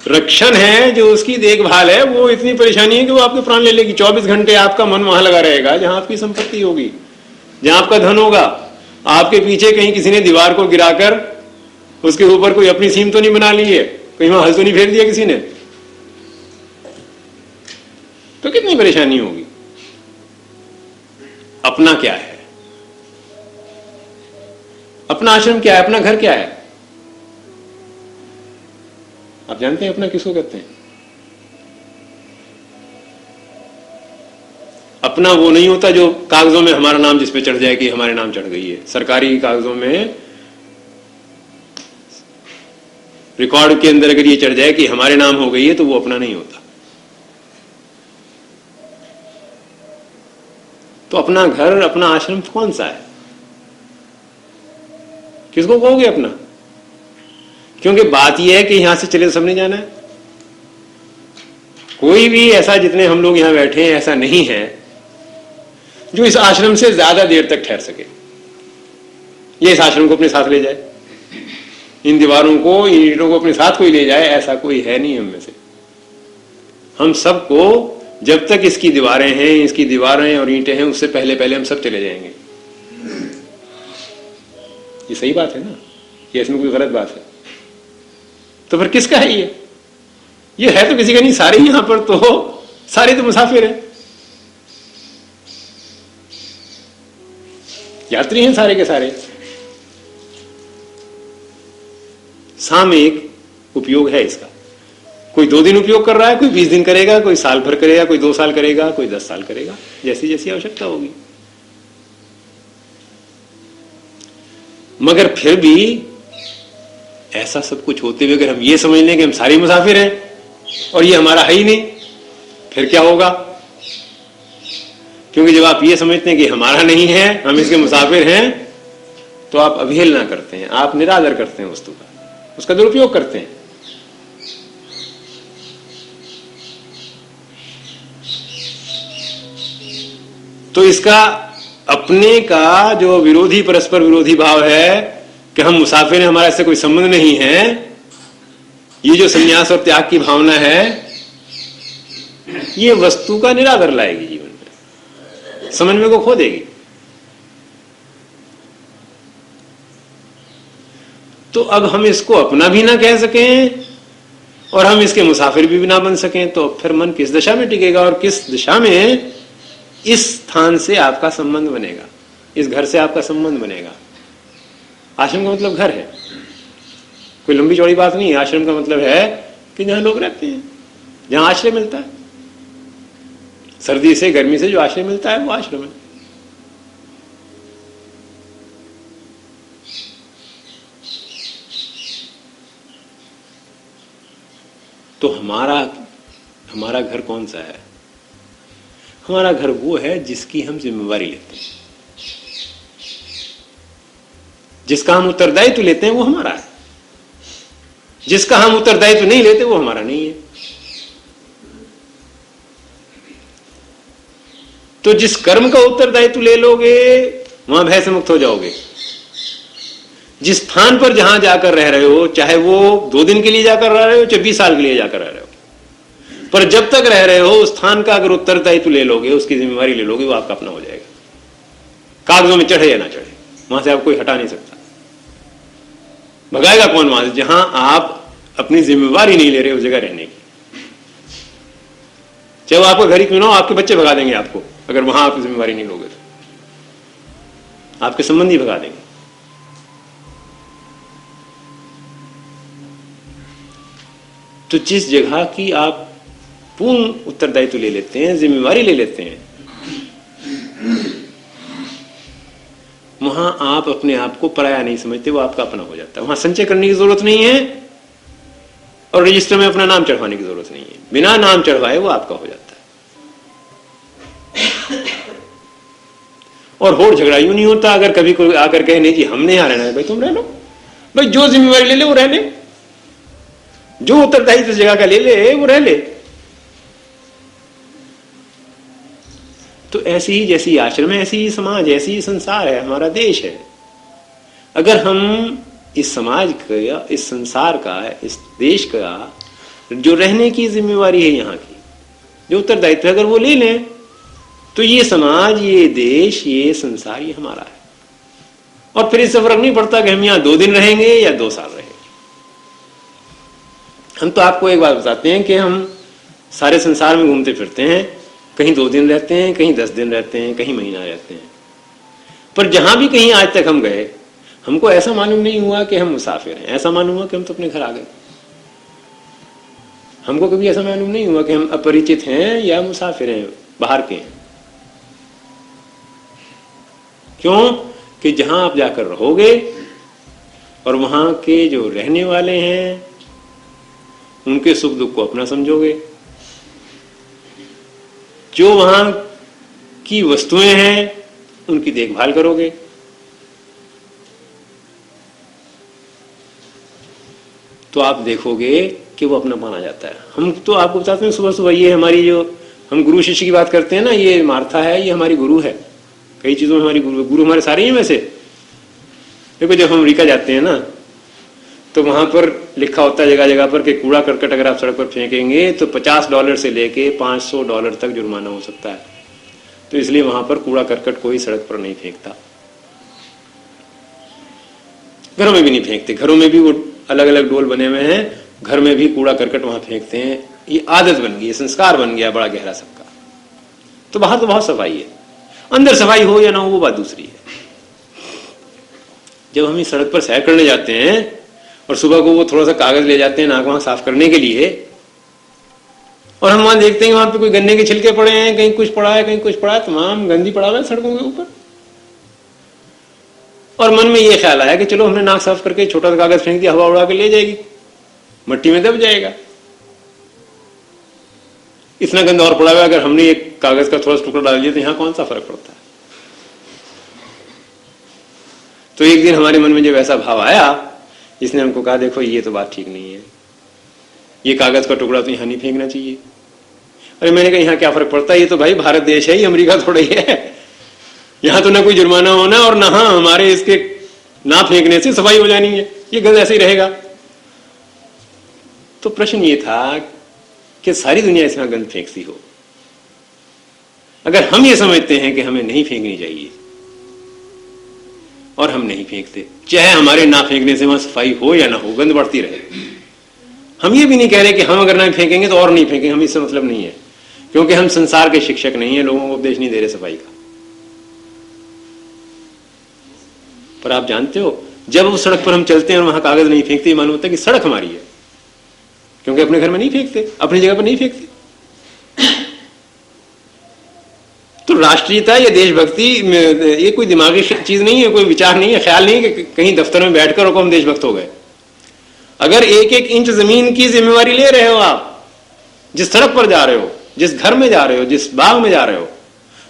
A: रक्षण है, जो उसकी देखभाल है, वो इतनी परेशानी है कि वो आपके प्राण ले लेगी। 24 घंटे आपका मन वहां लगा रहेगा जहां आपकी संपत्ति होगी, जहां आपका धन होगा। आपके पीछे कहीं किसी ने दीवार को गिराकर उसके ऊपर कोई अपनी सीम तो नहीं बना ली है, कहीं वहां हल तो नहीं फेर दिया किसी ने, तो कितनी परेशानी होगी। अपना क्या है? अपना आश्रम क्या है? अपना घर क्या है? आप जानते हैं अपना किसको कहते हैं? अपना वो नहीं होता जो कागजों में हमारा नाम जिस पे चढ़ जाए कि हमारे नाम चढ़ गई है। सरकारी कागजों में रिकॉर्ड के अंदर अगर ये चढ़ जाए कि हमारे नाम हो गई है तो वो अपना नहीं होता। तो अपना घर, अपना आश्रम कौन सा है? किसको कहोगे अपना? क्योंकि बात यह है कि यहां से चले तो सबने जाना है। कोई भी ऐसा, जितने हम लोग यहां बैठे हैं, ऐसा नहीं है जो इस आश्रम से ज्यादा देर तक ठहर सके, ये इस आश्रम को अपने साथ ले जाए, इन दीवारों को, इन ईंटों को अपने साथ कोई ले जाए, ऐसा कोई है नहीं हम में से। हम सबको, जब तक इसकी दीवारें हैं, इसकी दीवारें और ईंटें हैं, उससे पहले पहले हम सब चले जाएंगे। ये सही बात है ना? ये इसमें कोई गलत बात है? तो फिर किसका है ये है तो किसी का नहीं। सारे यहां पर तो सारे तो मुसाफिर हैं, यात्री हैं सारे के सारे। सामयिक उपयोग है इसका। कोई 2 दिन उपयोग कर रहा है, कोई 20 दिन करेगा, कोई साल भर करेगा, कोई 2 साल करेगा, कोई 10 साल करेगा, जैसी जैसी आवश्यकता होगी। मगर फिर भी ऐसा सब कुछ होते हुए अगर हम ये समझ लें कि हम सारे मुसाफिर हैं और ये हमारा है ही नहीं, फिर क्या होगा? क्योंकि जब आप ये समझते हैं कि हमारा नहीं है, हम इसके मुसाफिर हैं, तो आप अवहेलना करते हैं, आप निरादर करते हैं वस्तु का, उसका दुरुपयोग करते हैं। तो इसका अपने का जो विरोधी, परस्पर विरोधी भाव है कि हम मुसाफिर हैं, हमारा इससे कोई संबंध नहीं है, ये जो संन्यास और त्याग की भावना है, ये वस्तु का निरादर लाएगी जीवन में, समन्वय को खो देगी। तो अब हम इसको अपना भी ना कह सकें और हम इसके मुसाफिर भी ना बन सकें, तो फिर मन किस दशा में टिकेगा और किस दिशा में इस स्थान से आपका संबंध बनेगा, इस घर से आपका संबंध बनेगा। आश्रम का मतलब घर है। कोई लंबी चौड़ी बात नहीं है। आश्रम का मतलब है कि जहां लोग रहते हैं, जहां आश्रय मिलता है, सर्दी से गर्मी से जो आश्रय मिलता है वो आश्रम है। तो हमारा घर कौन सा है? हमारा घर वो है जिसकी हम जिम्मेवारी लेते हैं, जिसका हम उत्तरदायित्व लेते हैं वो हमारा है। जिसका हम उत्तरदायित्व नहीं लेते वो हमारा नहीं है। तो जिस कर्म का उत्तरदायित्व ले लोगे वहां भय से मुक्त हो जाओगे। जिस स्थान पर जहां जाकर रह रहे हो, चाहे वो 2 दिन के लिए जाकर रह रहे हो, चाहे 20 साल के लिए जाकर रह रहे हो, पर जब तक रह रहे हो उस स्थान का अगर उत्तरदायित्व ले लोगे, उसकी जिम्मेवारी ले लोगे, वो आपका अपना हो जाएगा। कागजों में चढ़े या ना चढ़े, वहां से आप कोई हटा नहीं सकता। भगाएगा कौन वहां से? जहां आप अपनी जिम्मेवारी नहीं ले रहे उस जगह रहने की। चाहे वो आपका घर ही क्यों ना हो, आपके बच्चे भगा देंगे आपको, अगर वहां आप जिम्मेवारी नहीं लोगे तो आपके संबंधी भगा देंगे। तो जिस जगह की आप पूर्ण उत्तरदायित्व ले लेते हैं, जिम्मेवारी ले लेते हैं, वहां आप अपने आप को पराया नहीं समझते, वो आपका अपना हो जाता है। वहां संचय करने की जरूरत नहीं है और रजिस्टर में अपना नाम चढ़वाने की जरूरत नहीं है। बिना नाम चढ़वाए वो आपका हो जाता है। और होड़ झगड़ा यूं नहीं होता। अगर कभी कोई आकर कहे नहीं जी हमने यहां रहना है, भाई तुम रह लो, भाई जो जिम्मेवारी ले ले वो रह ले, जो उत्तरदायित्व जगह का ले ले वो रह ले। तो ऐसी ही जैसी आश्रम है, ऐसी ही समाज, ऐसी ही संसार है, हमारा देश है। अगर हम इस समाज का, इस संसार का, इस देश का जो रहने की जिम्मेवारी है, यहाँ की जो उत्तरदायित्व है, अगर वो ले लें तो ये समाज, ये देश, ये संसार, ये हमारा है। और फिर इससे फर्क नहीं पड़ता कि हम यहाँ 2 दिन रहेंगे या 2 साल रहेंगे। हम तो आपको एक बात बताते हैं कि हम सारे संसार में घूमते फिरते हैं, कहीं 2 दिन रहते हैं, कहीं 10 दिन रहते हैं, कहीं महीना रहते हैं, पर जहां भी कहीं आज तक हम गए, हमको ऐसा मालूम नहीं हुआ कि हम मुसाफिर हैं। ऐसा मालूम हुआ कि हम तो अपने घर आ गए। हमको कभी ऐसा मालूम नहीं हुआ कि हम अपरिचित हैं या मुसाफिर हैं, बाहर के हैं। क्यों? कि जहां आप जाकर रहोगे और वहां के जो रहने वाले हैं उनके सुख दुख को अपना समझोगे, जो वहां की वस्तुएं हैं उनकी देखभाल करोगे, तो आप देखोगे कि वो अपना माना जाता है। हम तो आपको बताते हैं सुबह सुबह, ये हमारी जो हम गुरु शिष्य की बात करते हैं ना, ये मार्था है, ये हमारी गुरु है। कई चीजों में हमारी गुरु हमारे सारे ही वैसे। देखो जब हम अमेरिका जाते हैं ना, तो वहां पर लिखा होता है जगह जगह पर कि कूड़ा करकट अगर आप सड़क पर फेंकेंगे तो $50 से लेके $500 तक जुर्माना हो सकता है। तो इसलिए वहां पर कूड़ा करकट कोई सड़क पर नहीं फेंकता। घरों में भी नहीं फेंकते, घरों में भी वो अलग अलग डोल बने हुए हैं, घर में भी कूड़ा करकट वहां फेंकते हैं। ये आदत बन गई, संस्कार बन गया बड़ा गहरा सबका। तो बाहर तो बहुत सफाई है, अंदर सफाई हो या ना हो वो बात दूसरी है। जब हम इस सड़क पर सैर करने जाते हैं और सुबह को वो थोड़ा सा कागज ले जाते हैं नाक वाक साफ करने के लिए, और हम वहां देखते हैं वहां पे कोई गन्ने के छिलके पड़े हैं, कहीं कुछ पड़ा है, कहीं कुछ पड़ा है, तमाम गंदी पड़ा हुआ है सड़कों के ऊपर। और मन में ये ख्याल आया कि चलो हमने नाक साफ करके छोटा सा कागज फेंक दिया, हवा उड़ा के ले जाएगी, मट्टी में दब जाएगा। इतना गंदा और पड़ा हुआ, अगर हमने एक कागज का थोड़ा सा टुकड़ा डाल दिया तो यहां कौन सा फर्क पड़ता है। तो एक दिन हमारे मन में जब ऐसा भाव आया, जिसने हमको कहा देखो ये तो बात ठीक नहीं है, ये कागज का टुकड़ा तो यहां नहीं फेंकना चाहिए। अरे मैंने कहा यहाँ क्या फर्क पड़ता है, ये तो भाई भारत देश है, ये अमेरिका थोड़ा ही है। यहां तो ना कोई जुर्माना होना और ना हमारे इसके ना फेंकने से सफाई हो जानी है, ये गंद ऐसे ही रहेगा। तो प्रश्न ये था कि सारी दुनिया इसमें गंद फेंकती हो, अगर हम ये समझते हैं कि हमें नहीं फेंकनी चाहिए और हम नहीं फेंकते, चाहे हमारे ना फेंकने से वहां सफाई हो या ना हो, गंद बढ़ती रहे। हम ये भी नहीं कह रहे कि हम अगर ना फेंकेंगे तो और नहीं फेंकेंगे, हम इससे मतलब नहीं है, क्योंकि हम संसार के शिक्षक नहीं है, लोगों को उपदेश नहीं दे रहे सफाई का। पर आप जानते हो जब उस सड़क पर हम चलते हैं और वहां कागज नहीं फेंकते, मालूम होता है कि सड़क हमारी है, क्योंकि अपने घर में नहीं फेंकते, अपनी जगह पर नहीं फेंकते। तो राष्ट्रीयता या देशभक्ति ये कोई दिमागी चीज नहीं है, कोई विचार नहीं है, ख्याल नहीं है कि कहीं दफ्तर में बैठकर और हम देशभक्त हो गए। अगर एक एक इंच जमीन की जिम्मेवारी ले रहे हो आप, जिस सड़क पर जा रहे हो, जिस घर में जा रहे हो, जिस बाग में जा रहे हो,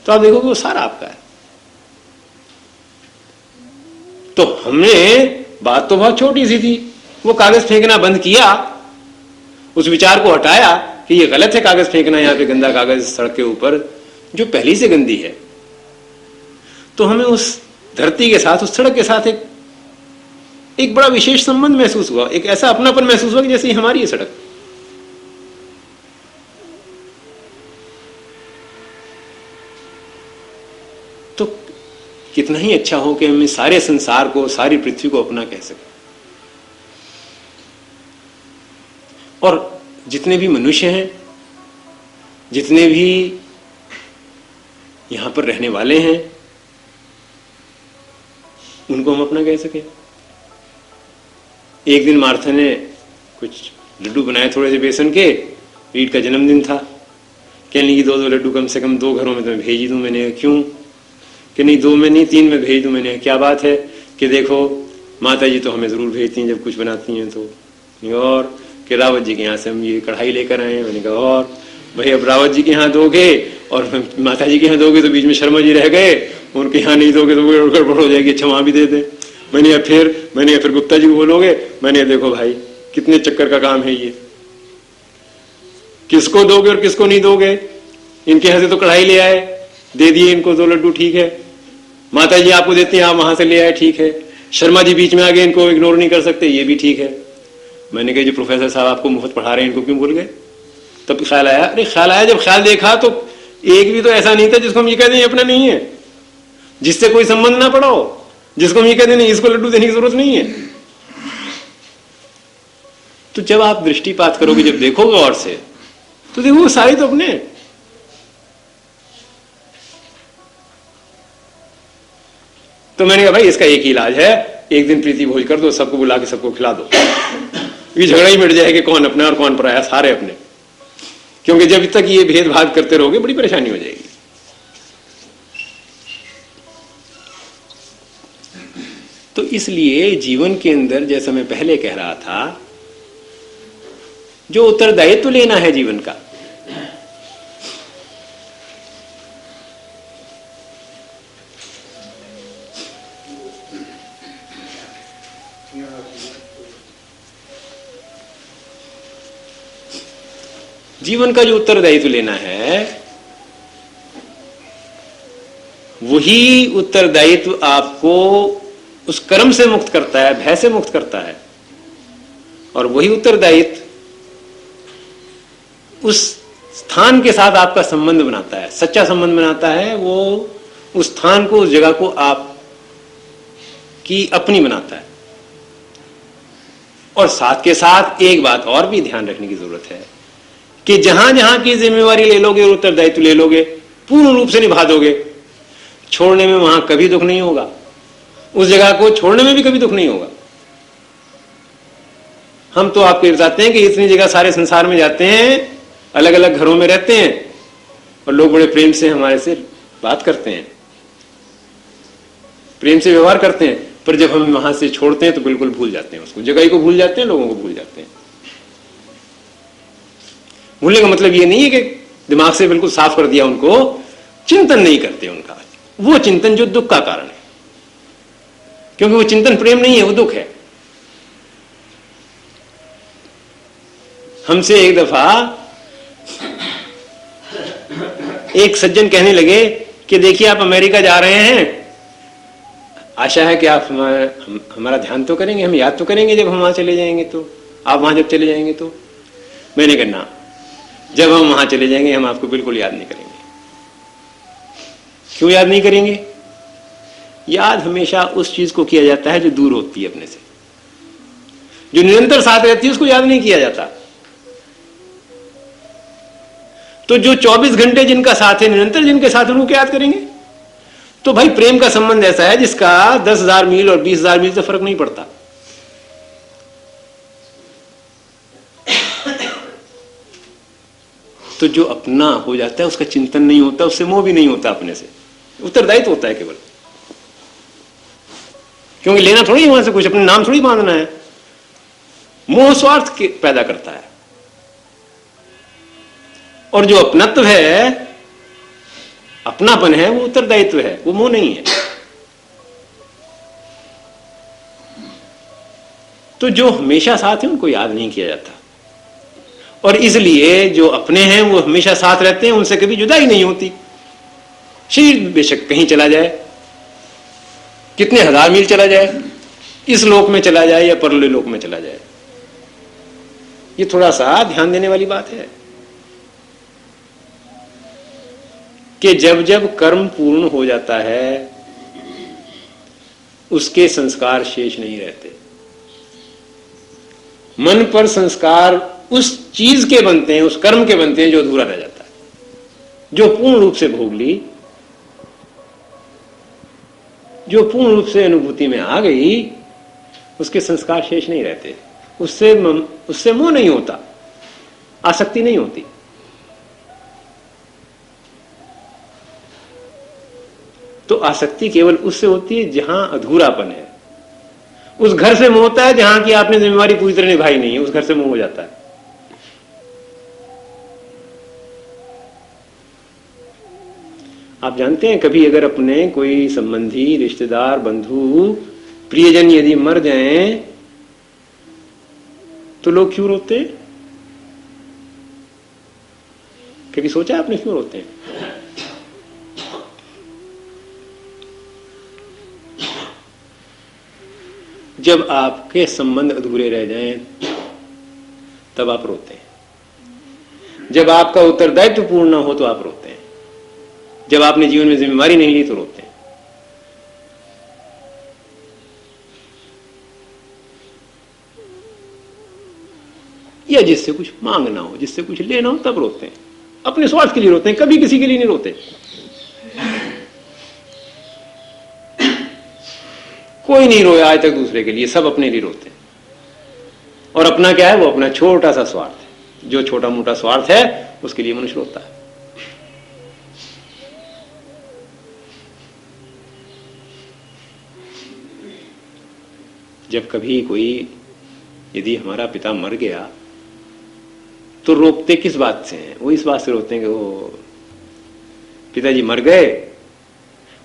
A: तो आप देखोगे वो सारा आपका है। तो हमने, बात तो बहुत छोटी सी थी, वो कागज फेंकना बंद किया, उस विचार को हटाया कि ये गलत है कागज फेंकना, यहां पे गंदा कागज सड़क के ऊपर जो पहली से गंदी है। तो हमें उस धरती के साथ, उस सड़क के साथ एक बड़ा विशेष संबंध महसूस हुआ, एक ऐसा अपनापन महसूस हुआ कि जैसे हमारी ये सड़क। तो कितना ही अच्छा हो कि हम इस सारे संसार को, सारी पृथ्वी को अपना कह सकें। और जितने भी मनुष्य हैं, जितने भी यहां पर रहने वाले हैं, उनको हम अपना कह सकें। एक दिन मार्था ने कुछ लड्डू बनाए थोड़े से बेसन के, रीट का जन्मदिन था, कहने लगी 2-2 लड्डू कम से कम 2 घरों में तुम्हें भेज दूं। मैंने क्यों? कि नहीं 2 में नहीं 3 में भेज दूं। मैंने क्या बात है? कि देखो माता जी तो हमें जरूर भेजती हैं जब कुछ बनाती हैं तो, और कि रावत जी के यहाँ से हम ये कढ़ाई लेकर आए हैं। मैंने कहा और भाई अब रावत जी के यहाँ दोगे और माता जी के यहाँ दोगे तो बीच में शर्मा जी रह गए, उनके यहाँ नहीं दोगे तो गड़बड़ हो जाएगी, अच्छा वहां भी दे दे। मैंने फिर गुप्ता जी को बोलोगे। मैंने देखो भाई कितने चक्कर का काम है ये, किसको दोगे और किसको नहीं दोगे। इनके यहाँ से तो कढ़ाई ले आए, दे दिए इनको 2 लड्डू, ठीक है। माता जी आपको देते हैं, आप वहां से ले आए, ठीक है। शर्मा जी बीच में आ गए, इनको इग्नोर नहीं कर सकते, ये भी ठीक है। मैंने कहा जो प्रोफेसर साहब आपको मुफ्त पढ़ा रहे हैं इनको क्यों भूल गए? तब ख्याल आया, अरे ख्याल आया, जब ख्याल देखा तो एक भी तो ऐसा नहीं था जिसको हम ये कह दें अपना नहीं है, जिससे कोई संबंध ना पड़ा हो, जिसको हम ये कह दें नहीं इसको लड्डू देने की जरूरत नहीं है। तो जब आप दृष्टिपात करोगे, जब देखोगे और से, तो देखो वो सारे तो अपने। तो मैंने कहा भाई इसका एक ही इलाज है, एक दिन प्रीति भोज कर दो, सबको बुला के सबको खिला दो, ये झगड़ा ही मिट जाएगा कौन अपना और कौन पराया, सारे अपने। क्योंकि जब तक ये भेदभाव करते रहोगे बड़ी परेशानी हो जाएगी। तो इसलिए जीवन के अंदर, जैसा मैं पहले कह रहा था, जो उत्तरदायित्व लेना है जीवन का, जीवन का जो उत्तरदायित्व लेना है, वही उत्तरदायित्व आपको उस कर्म से मुक्त करता है, भय से मुक्त करता है। और वही उत्तरदायित्व उस स्थान के साथ आपका संबंध बनाता है, सच्चा संबंध बनाता है। वो उस स्थान को, उस जगह को आप की अपनी बनाता है। और साथ के साथ एक बात और भी ध्यान रखने की जरूरत है कि जहां जहां की जिम्मेवारी ले लोगे और उत्तरदायित्व ले लोगे, पूर्ण रूप से निभा दोगे, छोड़ने में वहां कभी दुख नहीं होगा, उस जगह को छोड़ने में भी कभी दुख नहीं होगा। हम तो आपको बताते हैं कि इतनी जगह सारे संसार में जाते हैं, अलग अलग घरों में रहते हैं, और लोग बड़े प्रेम से हमारे से बात करते हैं, प्रेम से व्यवहार करते हैं, पर जब हम वहां से छोड़ते हैं तो बिल्कुल भूल जाते हैं, उसको, जगह को भूल जाते हैं, लोगों को भूल जाते हैं। भूलने का मतलब ये नहीं है कि दिमाग से बिल्कुल साफ कर दिया उनको, चिंतन नहीं करते उनका, वो चिंतन जो दुख का कारण है, क्योंकि वो चिंतन प्रेम नहीं है, वो दुख है। हमसे एक दफा एक सज्जन कहने लगे कि देखिए आप अमेरिका जा रहे हैं, आशा है कि आप हमारा ध्यान तो करेंगे, हम याद तो करेंगे जब हम वहां चले जाएंगे तो, आप वहां जब चले जाएंगे तो। मैंने कहा ना, जब हम वहां चले जाएंगे हम आपको बिल्कुल याद नहीं करेंगे। क्यों याद नहीं करेंगे? याद हमेशा उस चीज को किया जाता है जो दूर होती है अपने से, जो निरंतर साथ रहती है उसको याद नहीं किया जाता। तो जो 24 घंटे जिनका साथ है, निरंतर जिनके साथ, उनको याद करेंगे? तो भाई प्रेम का संबंध ऐसा है जिसका 10,000 मील और 20,000 मील से फर्क नहीं पड़ता। तो जो अपना हो जाता है उसका चिंतन नहीं होता, उससे मोह भी नहीं होता, अपने से उत्तरदायित्व होता है केवल। क्योंकि लेना थोड़ी वहां से कुछ, अपने नाम थोड़ी बांधना है। मोह स्वार्थ पैदा करता है, और जो अपनत्व है, अपनापन है, वो उत्तरदायित्व है, वो मोह नहीं है। तो जो हमेशा साथ है उनको याद नहीं किया जाता, और इसलिए जो अपने हैं वो हमेशा साथ रहते हैं, उनसे कभी जुदाई नहीं होती। शरीर बेशक कहीं चला जाए, कितने 1000 मील चला जाए, इस लोक में चला जाए या परलोक लोक में चला जाए, ये थोड़ा सा ध्यान देने वाली बात है कि जब जब कर्म पूर्ण हो जाता है उसके संस्कार शेष नहीं रहते। मन पर संस्कार उस चीज के बनते हैं, उस कर्म के बनते हैं जो अधूरा रह जाता है। जो पूर्ण रूप से भोग ली, जो पूर्ण रूप से अनुभूति में आ गई, उसके संस्कार शेष नहीं रहते। उससे मोह नहीं होता, आसक्ति नहीं होती। तो आसक्ति केवल उससे होती है जहां अधूरापन है। उस घर से मोह होता है जहां की आपने जिम्मेवारी पूरी तरह निभाई नहीं है, उस घर से मोह हो जाता है। आप जानते हैं कभी अगर अपने कोई संबंधी, रिश्तेदार, बंधु, प्रियजन यदि मर जाएं तो लोग क्यों रोते हैं? कभी सोचा आपने क्यों रोते हैं? जब आपके संबंध अधूरे रह जाएं तब आप रोते हैं। जब आपका उत्तरदायित्व पूर्ण न हो तो आप रोते हैं। जब आपने जीवन में जिम्मेवारी नहीं ली तो रोते हैं। या जिससे कुछ मांगना हो, जिससे कुछ लेना हो, तब रोते हैं। अपने स्वार्थ के लिए रोते हैं, कभी किसी के लिए नहीं रोते। कोई नहीं रोया आज तक दूसरे के लिए, सब अपने लिए रोते हैं। और अपना क्या है? वो अपना छोटा सा स्वार्थ है। जो छोटा मोटा स्वार्थ है उसके लिए मनुष्य रोता है। जब कभी कोई, यदि हमारा पिता मर गया तो रोकते किस बात से हैं? वो इस बात से रोते हैं कि वो पिताजी मर गए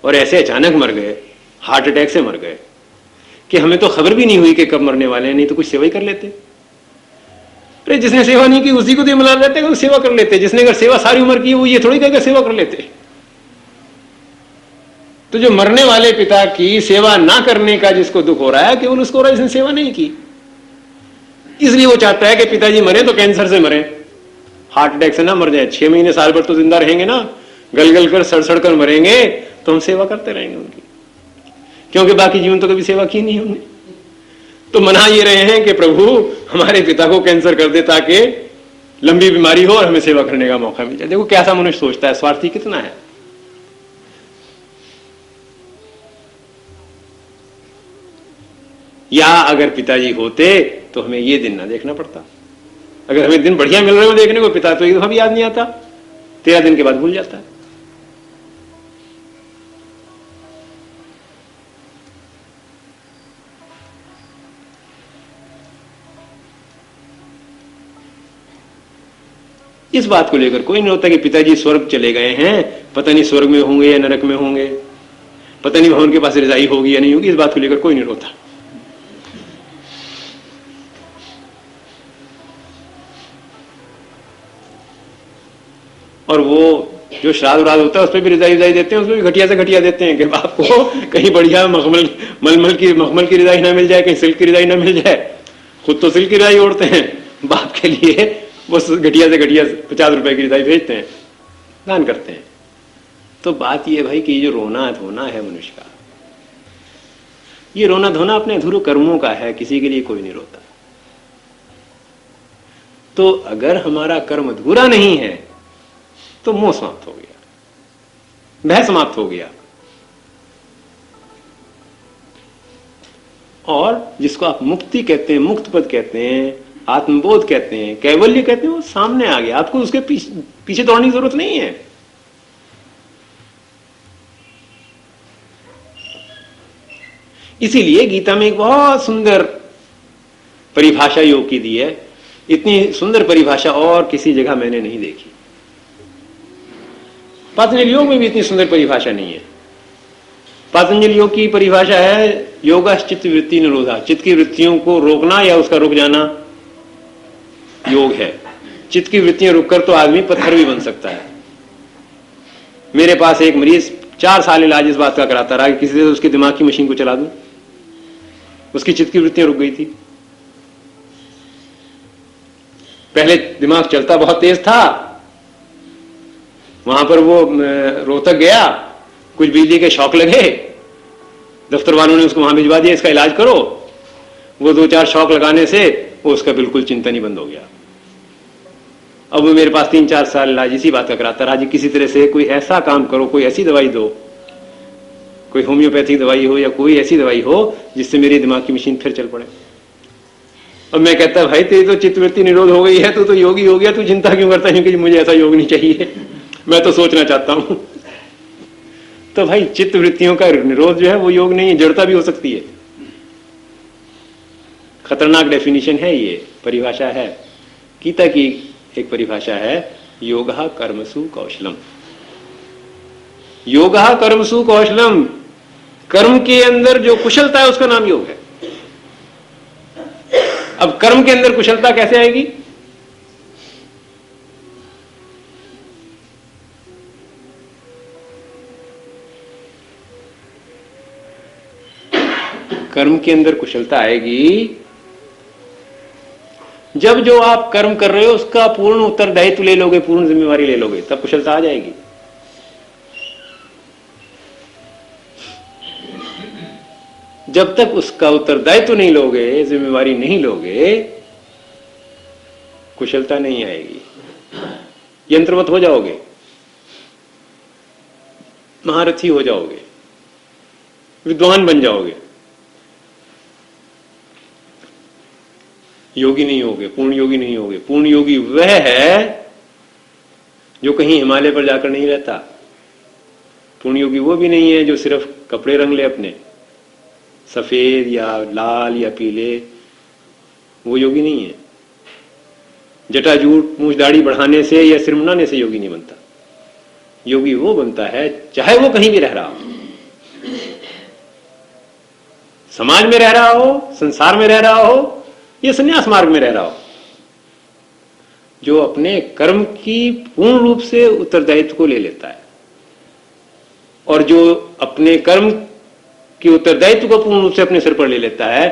A: और ऐसे अचानक मर गए, हार्ट अटैक से मर गए कि हमें तो खबर भी नहीं हुई कि कब मरने वाले हैं, नहीं तो कुछ सेवा ही कर लेते। अरे जिसने सेवा नहीं की उसी को तो मना लेते हैं, सेवा कर लेते। जिसने अगर सेवा सारी उम्र की वो ये थोड़ी कहकर सेवा कर लेते। तो जो मरने वाले पिता की सेवा ना करने का जिसको दुख हो रहा है केवल उसको हो रहा है जिसने सेवा नहीं की। इसलिए वो चाहता है कि पिताजी मरे तो कैंसर से मरे, हार्ट अटैक से ना मर जाए। 6 महीने साल भर तो जिंदा रहेंगे ना, गल गल कर सड़ सड़ कर मरेंगे तो हम सेवा करते रहेंगे उनकी, क्योंकि बाकी जीवन तो कभी सेवा की नहीं हमने। तो मना ये रहे हैं कि प्रभु हमारे पिता को कैंसर कर दे ताकि लंबी बीमारी हो और हमें सेवा करने का मौका मिल जाए। देखो कैसा मनुष्य सोचता है, स्वार्थी कितना है। या अगर पिताजी होते तो हमें ये दिन ना देखना पड़ता। अगर हमें दिन बढ़िया मिल रहे हो देखने को, पिता तो एक दफा भी याद नहीं आता, 13 दिन के बाद भूल जाता है। इस बात को लेकर कोई नहीं होता कि पिताजी स्वर्ग चले गए हैं, पता नहीं स्वर्ग में होंगे या नरक में होंगे, पता नहीं वहां उनके पास रजाई होगी या नहीं होगी। इस बात को लेकर कोई नहीं रोता। और वो जो श्राद्ध व्राद्ध होता है उस पर भी रजाई देते हैं, उसमें भी घटिया से घटिया देते हैं कि बाप को कहीं बढ़िया मलमल की रजाई ना मिल जाए, कहीं सिल्क की रजाई ना मिल जाए। खुद तो सिल्क की रजाई ओढ़ते हैं, बाप के लिए वो घटिया से घटिया 50 रुपए की रजाई भेजते हैं, दान करते हैं। तो बात ये भाई कि ये जो रोना धोना है मनुष्य का, ये रोना धोना अपने अधूरे कर्मों का है, किसी के लिए कोई नहीं रोता। तो अगर हमारा कर्म अधूरा नहीं है तो मोह समाप्त हो गया, भय समाप्त हो गया। और जिसको आप मुक्ति कहते हैं, मुक्त पद कहते हैं, आत्मबोध कहते हैं, कैवल्य कहते हैं, वो सामने आ गया। आपको उसके पीछे दौड़ने की जरूरत नहीं है। इसीलिए गीता में एक बहुत सुंदर परिभाषा योग की दी है। इतनी सुंदर परिभाषा और किसी जगह मैंने नहीं देखी। पतंजलि योग में भी इतनी सुंदर परिभाषा नहीं है। पतंजलि योग की परिभाषा है योगा चित्त वृत्ति निरोधा, चित्त की वृत्तियों को रोकना या उसका रुक जाना योग है। चित्त की वृत्तियां रुककर तो आदमी पत्थर भी बन सकता है। मेरे पास एक मरीज 4 साल इलाज इस बात का कराता रहा कि किसी से उसके दिमाग की मशीन को चला दूं, उसकी चित्त की वृत्तियां रुक गई थी। पहले दिमाग चलता बहुत तेज था, वहां पर वो रोहतक गया, कुछ बिजली के शॉक लगे, दफ्तर वालों ने उसको वहां भिजवा दिया, इसका इलाज करो। वो 2-4 शॉक लगाने से वो उसका बिल्कुल चिंतन ही बंद हो गया। अब वो मेरे पास 3-4 साल इलाज इसी बात का कराता रहा जी किसी तरह से कोई ऐसा काम करो, कोई ऐसी दवाई दो, कोई होम्योपैथिक दवाई हो या कोई ऐसी दवाई हो जिससे मेरे दिमाग की मशीन फिर चल पड़े। अब मैं कहता भाई तेरी तो चित्तवृत्ति निरोध हो गई है, तू तो योगी हो गया, तू चिंता क्यों करता है कि मुझे ऐसा योग नहीं चाहिए, मैं तो सोचना चाहता हूं। तो भाई चित्त वृत्तियों का निरोध जो है वो योग नहीं है, जड़ता भी हो सकती है। खतरनाक डेफिनेशन है, ये परिभाषा है गीता की। एक परिभाषा है योगः कर्मसु कौशलम। योगः कर्मसु कौशलम, कर्म के अंदर जो कुशलता है उसका नाम योग है। अब कर्म के अंदर कुशलता कैसे आएगी? कर्म के अंदर कुशलता आएगी जब जो आप कर्म कर रहे हो उसका पूर्ण उत्तरदायित्व ले लोगे, पूर्ण जिम्मेवारी ले लोगे, तब कुशलता आ जाएगी। जब तक उसका उत्तरदायित्व नहीं लोगे, जिम्मेवारी नहीं लोगे, कुशलता नहीं आएगी। यंत्रवत हो जाओगे, महारथी हो जाओगे, विद्वान बन जाओगे, योगी नहीं होगे, पूर्ण योगी नहीं होगे। पूर्ण योगी वह है जो कहीं हिमालय पर जाकर नहीं रहता। पूर्ण योगी वो भी नहीं है जो सिर्फ कपड़े रंग ले अपने, सफेद या लाल या पीले, वो योगी नहीं है। जटाजूट मूंछ दाढ़ी बढ़ाने से या सिर मुंडाने से योगी नहीं बनता। योगी वो बनता है चाहे वो कहीं भी रह रहा हो, समाज में रह रहा हो, संसार में रह रहा हो, ये संन्यास मार्ग में रह रहा हो, जो अपने कर्म की पूर्ण रूप से उत्तरदायित्व को ले लेता है और जो अपने कर्म की उत्तरदायित्व को पूर्ण रूप से अपने सिर पर ले लेता है,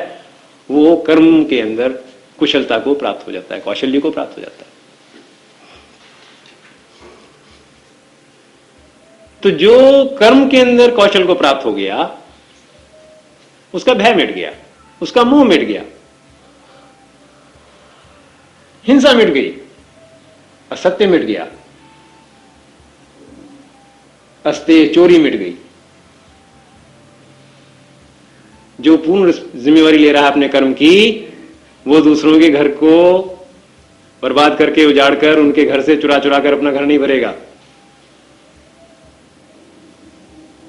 A: वो कर्म के अंदर कुशलता को प्राप्त हो जाता है, कौशल्य को प्राप्त हो जाता है। तो जो कर्म के अंदर कौशल को प्राप्त हो गया, उसका भय मिट गया, उसका मोह मिट गया, हिंसा मिट गई, असत्य मिट गया, अस्ते चोरी मिट गई। जो पूर्ण जिम्मेवारी ले रहा है अपने कर्म की, वो दूसरों के घर को बर्बाद करके उजाड़ कर उनके घर से चुरा चुरा कर अपना घर नहीं भरेगा।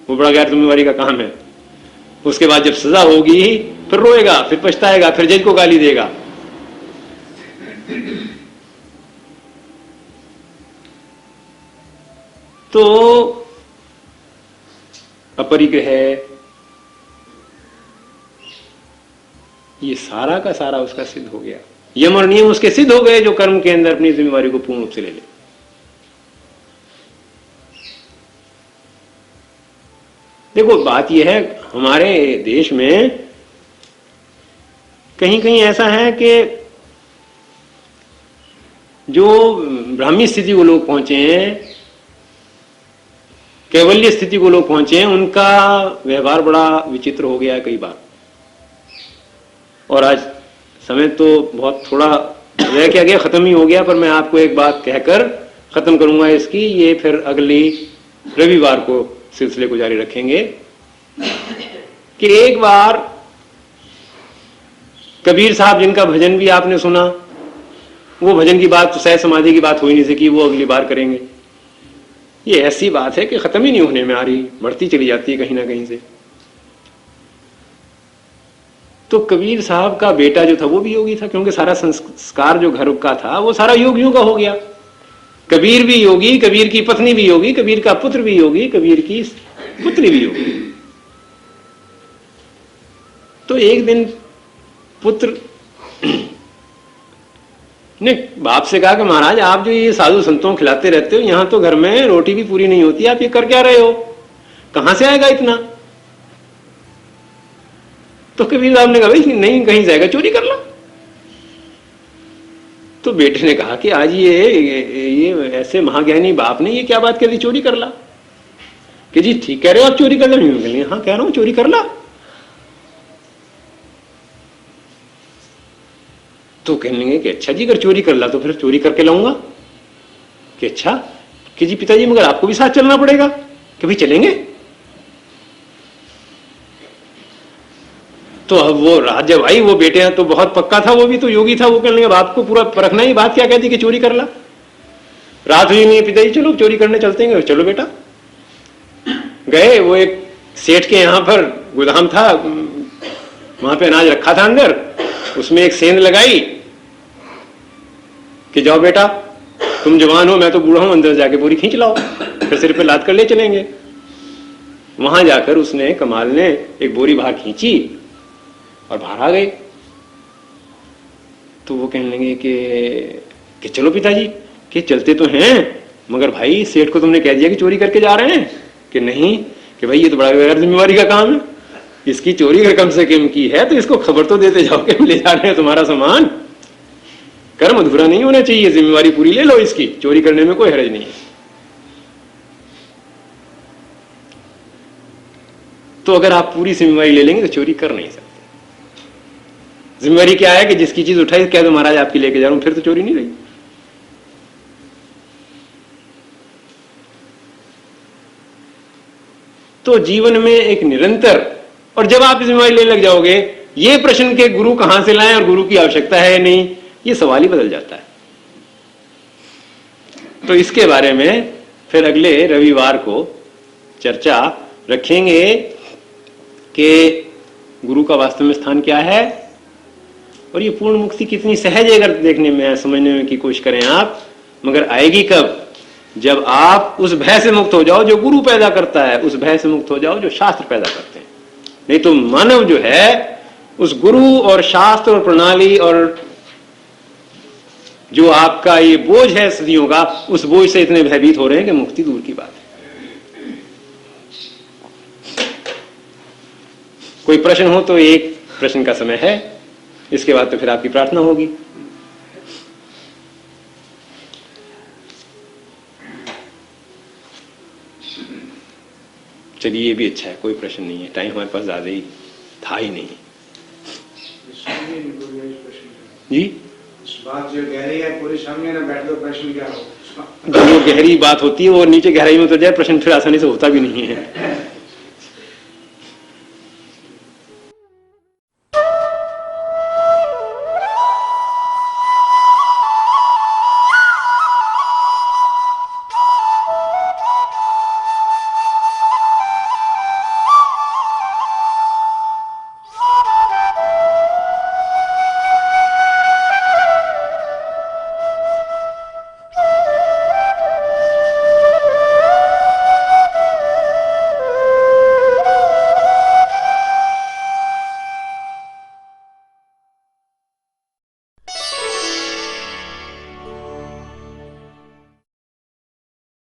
A: वो बड़ा गैर जिम्मेवारी का काम है। उसके बाद जब सजा होगी फिर रोएगा, फिर पछताएगा, फिर जज को गाली देगा। तो अपरिग्रह, ये सारा का सारा उसका सिद्ध हो गया। यम और नियम उसके सिद्ध हो गए जो कर्म के अंदर अपनी जिम्मेवारी को पूर्ण रूप से ले ले। देखो बात यह है, हमारे देश में कहीं कहीं ऐसा है कि जो ब्राह्मी स्थिति को लोग पहुंचे हैं, कैवल्य स्थिति को लोग पहुंचे हैं, उनका व्यवहार बड़ा विचित्र हो गया है कई बार। और आज समय तो बहुत थोड़ा रह क्या गया, खत्म ही हो गया, पर मैं आपको एक बात कहकर खत्म करूंगा इसकी। ये फिर अगली रविवार को सिलसिले को जारी रखेंगे कि एक बार कबीर साहब जिनका भजन भी आपने सुना, वो भजन की बात तो सह समाधि की बात हो ही नहीं सकी, वो अगली बार करेंगे। ये ऐसी बात है कि खत्म ही नहीं होने में आ रही, बढ़ती चली जाती है कहीं ना कहीं से। तो कबीर साहब का बेटा जो था वो भी योगी था, क्योंकि सारा संस्कार जो घर का था वो सारा योगियों का हो गया। कबीर भी योगी, कबीर की पत्नी भी योगी, कबीर का पुत्र भी योगी, कबीर की पुत्री भी योगी। तो एक दिन पुत्र ने बाप से कहा कि महाराज आप जो ये साधु संतों को खिलाते रहते हो, यहां तो घर में रोटी भी पूरी नहीं होती, आप ये कर क्या रहे हो, कहां से आएगा इतना? तो कबीर साहब ने कहा भाई नहीं कहीं जाएगा, चोरी कर ला। तो बेटे ने कहा कि आज ये ऐसे महाज्ञानी बाप ने ये क्या बात कर दी, चोरी कर ला? कि जी ठीक कह रहे हो आप, चोरी कर ला। हाँ कह रहा हूं चोरी कर ला। तो कहने लगे कि अच्छा जी अगर चोरी कर ला तो फिर चोरी करके लाऊंगा। कि अच्छा कि जी पिताजी मगर आपको भी साथ चलना पड़ेगा। कि भाई चलेंगे। तो अब वो राजा भाई वो बेटे तो बहुत पक्का था, वो भी तो योगी था, वो कहने लगे बाप को पूरा परखना ही, बात क्या कहती कि चोरी कर ला। रात हुई नहीं, पिताजी चलो चोरी करने चलते हैं। चलो बेटा। गए, वो एक सेठ के यहां पर गोदाम था, वहां पे अनाज रखा था अंदर, उसमें एक सेंध लगाई कि जाओ बेटा तुम जवान हो, मैं तो बूढ़ा हूं, अंदर जाके बोरी खींच लाओ, फिर सिर पे लाद कर ले चलेंगे। वहां जाकर उसने कमाल ने एक बोरी बाहर खींची और बाहर आ गए। तो वो कहने लगे कि चलो पिताजी, कि चलते तो हैं मगर भाई सेठ को तुमने कह दिया कि चोरी करके जा रहे हैं। कि नहीं, कि भाई ये तो बड़ा गैर जिम्मेवारी का काम है, इसकी चोरी अगर कम से कम की है तो इसको खबर तो देते जाओ कि हम ले जा रहे हैं तुम्हारा सामान। कर्म अधूरा नहीं होना चाहिए, जिम्मेवारी पूरी ले लो इसकी, चोरी करने में कोई हर्ज नहीं है। तो अगर आप पूरी जिम्मेवारी ले लेंगे तो चोरी कर नहीं सकते। जिम्मेवारी क्या है कि जिसकी चीज उठाई कह दो महाराज आपकी लेके जा रहा हूं, फिर तो चोरी नहीं रही। तो जीवन में एक निरंतर, और जब आप जिम्मेवारी लेने लग जाओगे, ये प्रश्न के गुरु कहां से लाएं और गुरु की आवश्यकता है नहीं, ये सवाल ही बदल जाता है। तो इसके बारे में फिर अगले रविवार को चर्चा रखेंगे कि गुरु का वास्तव में स्थान क्या है, और ये पूर्ण मुक्ति कितनी सहज है अगर देखने में समझने में की कोशिश करें आप, मगर आएगी कब? जब आप उस भय से मुक्त हो जाओ जो गुरु पैदा करता है, उस भय से मुक्त हो जाओ जो शास्त्र पैदा करते हैं। नहीं तो मानव जो है उस गुरु और शास्त्र और प्रणाली और जो आपका ये बोझ है सदियों का, उस बोझ से इतने भयभीत हो रहे हैं कि मुक्ति दूर की बात है। कोई प्रश्न हो तो एक प्रश्न का समय है, इसके बाद तो फिर आपकी प्रार्थना होगी। चलिए ये भी अच्छा है, कोई प्रश्न नहीं है, टाइम हमारे पास ज्यादा ही था ही नहीं। जी
B: बात जो गहरी है पूरे सामने ना बैठ दो, प्रश्न क्या हो?
A: जो गहरी बात होती है वो नीचे गहराई में उतर जाए, प्रश्न फिर आसानी से होता भी नहीं है।